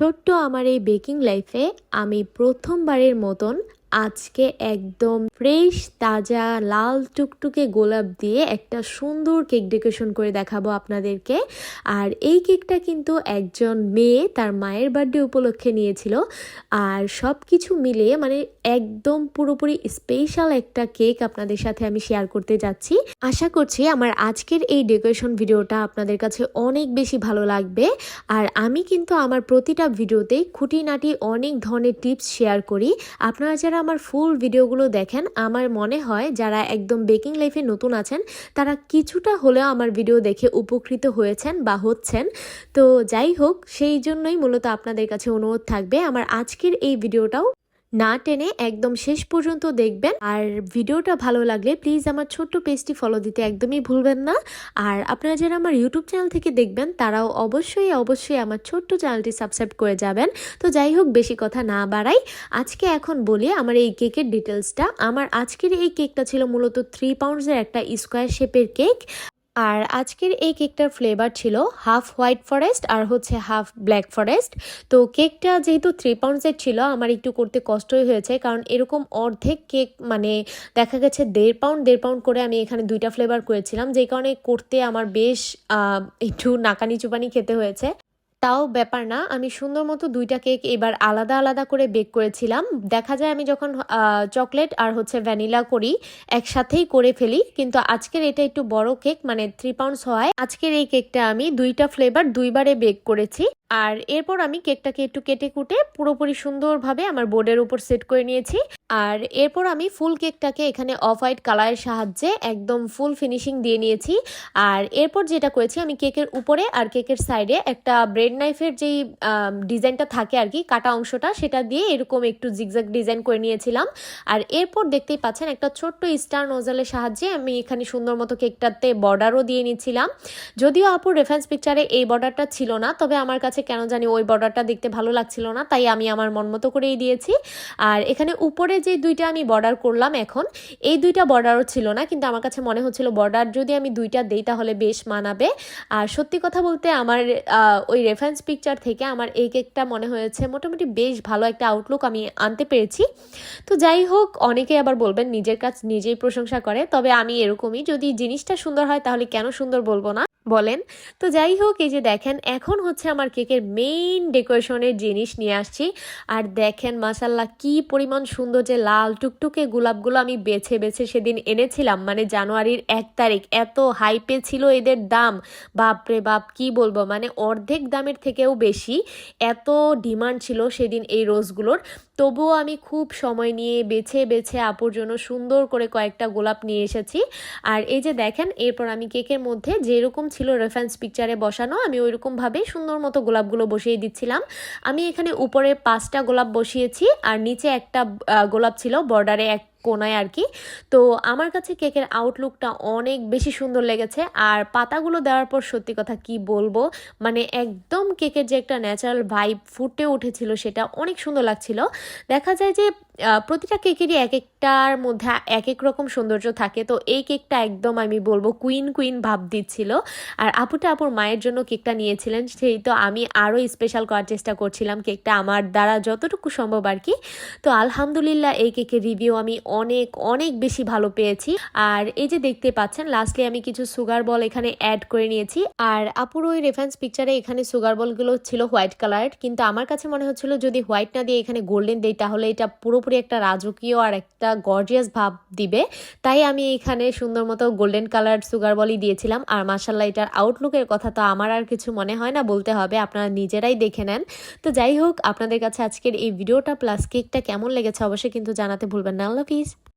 ছোট্ট আমার এই বেকিং লাইফে আমি প্রথমবারের মতন আজকে একদম ফ্রেশ তাজা লাল টুকটুকে গোলাপ দিয়ে একটা সুন্দর কেক ডেকোরেশন করে দেখাবো আপনাদেরকে। আর এই কেকটা কিন্তু একজন মেয়ে তার মায়ের বার্থডে উপলক্ষে নিয়েছিল। আর সব কিছু মিলিয়ে মানে একদম পুরোপুরি স্পেশাল একটা কেক আপনাদের সাথে আমি শেয়ার করতে যাচ্ছি। আশা করছি আমার আজকের এই ডেকোরেশন ভিডিওটা আপনাদের কাছে অনেক বেশি ভালো লাগবে। আর আমি কিন্তু আমার প্রতিটা ভিডিওতেই খুঁটিনাটি অনেক ধরনের টিপস শেয়ার করি। আপনারা যারা আমার ফুল ভিডিওগুলো দেখেন, আমার মনে হয় যারা একদম বেকিং লাইফে নতুন আছেন তারা কিছুটা হলেও আমার ভিডিও দেখে উপকৃত হয়েছেন বা হচ্ছেন। তো যাই হোক, সেই জন্যই মূলত আপনাদের কাছে অনুরোধ থাকবে আমার আজকের এই ভিডিওটাও না টেনে একদম শেষ পর্যন্ত দেখবেন। আর ভিডিওটা ভালো লাগলে প্লিজ আমার ছোট্ট পেজটি ফলো দিতে একদমই ভুলবেন না। আর আপনারা যারা আমার ইউটিউব চ্যানেল থেকে দেখবেন তারাও অবশ্যই আমার ছোট্ট চ্যানেলটি সাবস্ক্রাইব করে যাবেন। তো যাই হোক, বেশি কথা না বাড়াই, আজকে এখন বলি আমার এই কেকের ডিটেলসটা। আমার আজকের এই কেকটা ছিল মূলত 3 পাউন্ডসের একটা স্কোয়ার শেপের কেক। আর আজকের এই কেকটার ফ্লেভার ছিল হাফ হোয়াইট ফরেস্ট আর হচ্ছে হাফ ব্ল্যাক ফরেস্ট। তো কেকটা যেহেতু 3 পাউন্ডসের ছিল আমার একটু করতে কষ্টই হয়েছে, কারণ এরকম অর্ধেক কেক মানে দেখা গেছে 1.5 পাউন্ড করে আমি এখানে 2টা ফ্লেভার করেছিলাম, যেই কারণে করতে আমার বেশ একটু নাকানি চুপানি খেতে হয়েছে। তাও ব্যাপার না, আমি সুন্দর মতো 2টা কেক এবার আলাদা আলাদা করে বেক করেছিলাম। দেখা যায় আমি যখন চকলেট আর হচ্ছে ভ্যানিলা করি একসাথেই করে ফেলি, কিন্তু আজকের এটা একটু বড় কেক মানে 3 পাউন্ডস হয়। আজকের এই কেকটা আমি 2টা ফ্লেভার 2বারে বেক করেছি। আর এরপর আমি কেকটাকে একটু কেটে কুটে পুরোপুরি সুন্দরভাবে আমার বোর্ডের উপর সেট করে নিয়েছি। আর এরপর আমি ফুল কেকটাকে এখানে অফ হোয়াইট কালারের সাহায্যে একদম ফুল ফিনিশিং দিয়ে নিয়েছি। আর এরপর যেটা করেছি, আমি কেকের উপরে আর কেকের সাইডে একটা ব্রেড নাইফের যেই ডিজাইনটা থাকে আর কি, কাটা অংশটা, সেটা দিয়ে এরকম একটু জিগজ্যাগ ডিজাইন করে নিয়েছিলাম। আর এরপর দেখতেই পাচ্ছেন একটা ছোট্ট স্টার নোজেলের সাহায্যে আমি এখানে সুন্দর মতো কেকটাতে বর্ডারও দিয়ে নিচ্ছিলাম। যদিও আপুর রেফারেন্স পিকচারে এই বর্ডারটা ছিল না, তবে আমার কাছে কেন জানি ওই বর্ডারটা দেখতে ভালো লাগছিল না, তাই আমি আমার মন মতো করেই দিয়েছি। আর এখানে উপরে যে 2টা আমি বর্ডার করলাম, এখন এই 2টা বর্ডারও ছিল না, কিন্তু আমার কাছে মনে হচ্ছিল বর্ডার যদি আমি 2টা দেই তাহলে বেশ মানাবে। আর সত্যি কথা বলতে আমার ওই রেফারেন্স পিকচার থেকে আমার এই কেকটা মনে হয়েছে মোটামুটি বেশ ভালো একটা আউটলুক আমি আনতে পেরেছি। তো যাই হোক, অনেকে আবার বলবেন নিজের কাজ নিজেই প্রশংসা করে, তবে আমি এরকমই, যদি জিনিসটা সুন্দর হয় তাহলে কেন সুন্দর বলবো না বলেন। তো যাই হোক, এই যে দেখেন এখন হচ্ছে আমার কেকের মেইন ডেকোরেশনের জিনিস নিয়ে আসছি। আর দেখেন মাশাল্লাহ কি পরিমাণ সুন্দর যে লাল টুকটুকে গোলাপগুলো আমি বেছে বেছে সেদিন এনেছিলাম, মানে জানুয়ারির 1 তারিখ। এত হাইপে ছিল এদের দাম, বাপরে বাপ কি বলবো, মানে অর্ধেক দামের থেকেও বেশি এত ডিমান্ড ছিল সেদিন এই রোজগুলোর। তবুও আমি খুব সময় নিয়ে বেছে বেছে আপুর জন্য সুন্দর করে কয়েকটা গোলাপ নিয়ে এসেছি। আর এই যে দেখেন, এরপর আমি কেকের মধ্যে যেরকম ছিল রেফারেন্স পিকচারে বসানো, আমি ওইরকমভাবে সুন্দর মতো গোলাপগুলো বসিয়ে দিচ্ছিলাম। আমি এখানে উপরে 5টা গোলাপ বসিয়েছি আর নিচে একটা গোলাপ ছিল বর্ডারে এক কোনায় আর কি। তো আমার কাছে কেকের আউটলুকটা অনেক বেশি সুন্দর লেগেছে। আর পাতাগুলো দেওয়ার পর সত্যি কথা কি বলবো, মানে একদম কেকের যে একটা ন্যাচারাল ভাইব ফুটে উঠেছিল সেটা অনেক সুন্দর লাগছিল। দেখা যায় যে প্রতিটা কেকেরই এক একটার মধ্যে এক এক রকম সৌন্দর্য থাকে, তো এই কেকটা একদম আমি বলবো কুইন ভাব দিচ্ছিল। আর আপুর মায়ের জন্য কেকটা নিয়েছিলেন, সেই তো আমি আরও স্পেশাল করার চেষ্টা করছিলাম কেকটা আমার দ্বারা যতটুকু সম্ভব আর কি। তো আলহামদুলিল্লাহ এই কেকের রিভিউ আমি অনেক বেশি ভালো পেয়েছি। আর এই যে দেখতে পাচ্ছেন লাস্টলি আমি কিছু সুগার বল এখানে অ্যাড করে নিয়েছি। আর আপুর ওই রেফারেন্স পিকচারে এখানে সুগার বলগুলো ছিল হোয়াইট কালার, কিন্তু আমার কাছে মনে হচ্ছিল যদি হোয়াইট না দিয়ে এখানে গোল্ডেন দেই তাহলে এটা পুরোপুরি একটা রাজকীয় আর একটা গর্জিয়াস ভাব দিবে, তাই আমি এখানে সুন্দর মতো গোল্ডেন কালার সুগার বলই দিয়েছিলাম। আর মাশাল্লাহ এটার আউটলুকের কথা তো আমার আর কিছু মনে হয় না বলতে হবে, আপনারা নিজেরাই দেখে নেন। তো যাই হোক, আপনাদের কাছে আজকের এই ভিডিওটা প্লাস কেকটা কেমন লেগেছে অবশ্যই কিন্তু জানাতে ভুলবেন না। আল্লাহ হাফিজ।